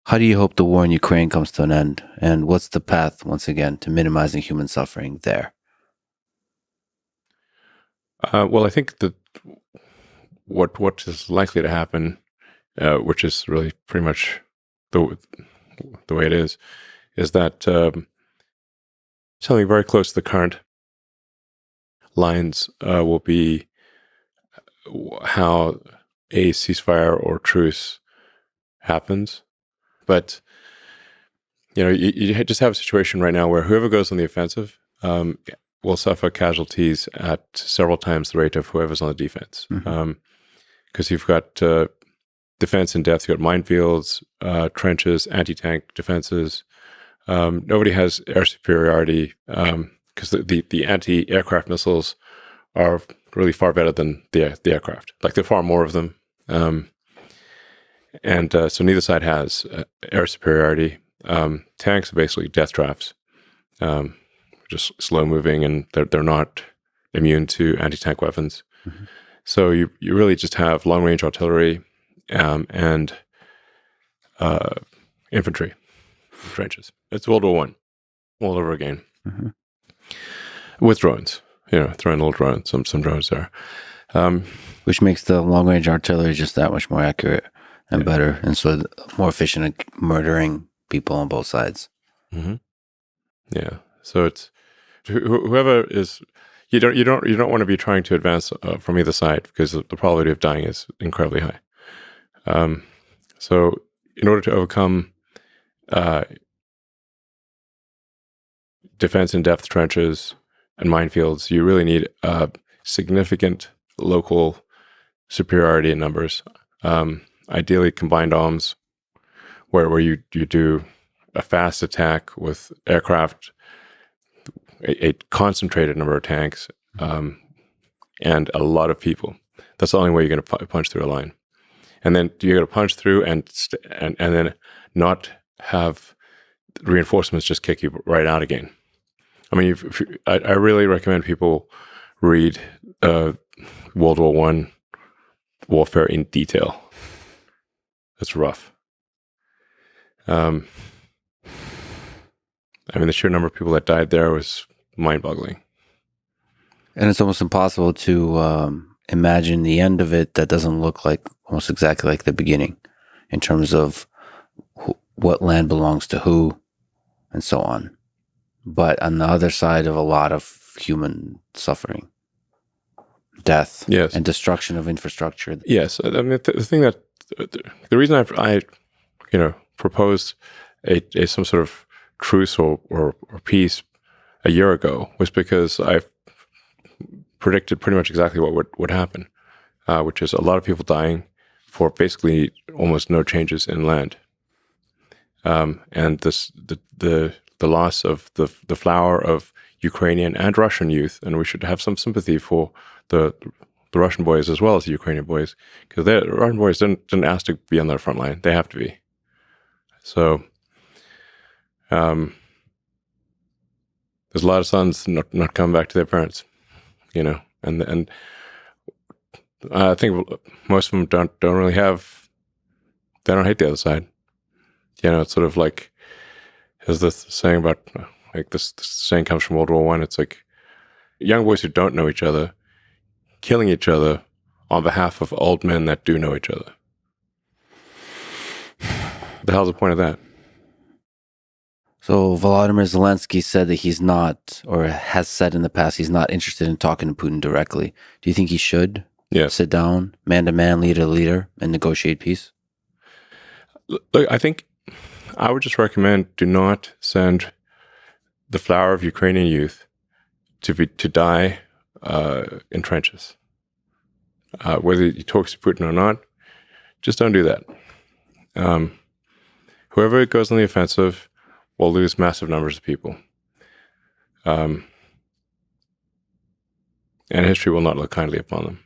How do you hope the war in Ukraine comes to an end? And what's the path, once again, to minimizing human suffering there? Well, I think that what is likely to happen, which is really pretty much the way it is that something very close to the current lines will be how a ceasefire or truce happens. But you just have a situation right now where whoever goes on the offensive will suffer casualties at several times the rate of whoever's on the defense. Because you've got defense in depth, you've got minefields, trenches, anti-tank defenses. Nobody has air superiority because the anti-aircraft missiles are really far better than the aircraft. Like, there are far more of them. And so neither side has air superiority. Tanks are basically death traps, just slow moving, and they're not immune to anti-tank weapons. So you really just have long range artillery and infantry in trenches. It's World War I all over again with drones. Throwing little drones, some drones there, which makes the long range artillery just that much more accurate and better, and so more efficient at murdering people on both sides. Yeah. So it's whoever is. You don't want to be trying to advance from either side, because the probability of dying is incredibly high. So in order to overcome defense in depth trenches and minefields, you really need significant local superiority in numbers. Ideally combined arms, where you do a fast attack with aircraft, a concentrated number of tanks, and a lot of people. That's the only way you're going to punch through a line. And then you're going to punch through and then not have reinforcements just kick you right out again. I mean, I really recommend people read World War I warfare in detail. It's rough. I mean, the sheer number of people that died there was mind-boggling. And it's almost impossible to imagine the end of it that doesn't look like almost exactly like the beginning, in terms of what land belongs to who and so on. But on the other side of a lot of human suffering, death, yes, and destruction of infrastructure. Yes. I mean, the thing that the reason I proposed some sort of truce or peace a year ago was because I predicted pretty much exactly what would happen, which is a lot of people dying for basically almost no changes in land, and the loss of the flower of Ukrainian and Russian youth. And we should have some sympathy for the Russian boys as well as the Ukrainian boys, because the Russian boys didn't ask to be on the front line; they have to be. So, there's a lot of sons not coming back to their parents, and I think most of them don't really have. They don't hate the other side. It's sort of like, there's this saying about, like, this saying comes from World War I. It's like young boys who don't know each other killing each other on behalf of old men that do know each other. The hell's the point of that? So Volodymyr Zelensky said that he's not, or has said in the past, he's not interested in talking to Putin directly. Do you think he should sit down, man to man, leader to leader, and negotiate peace? Look, I think I would just recommend, do not send the flower of Ukrainian youth to die in trenches. Whether he talks to Putin or not, just don't do that. Whoever goes on the offensive will lose massive numbers of people. And history will not look kindly upon them.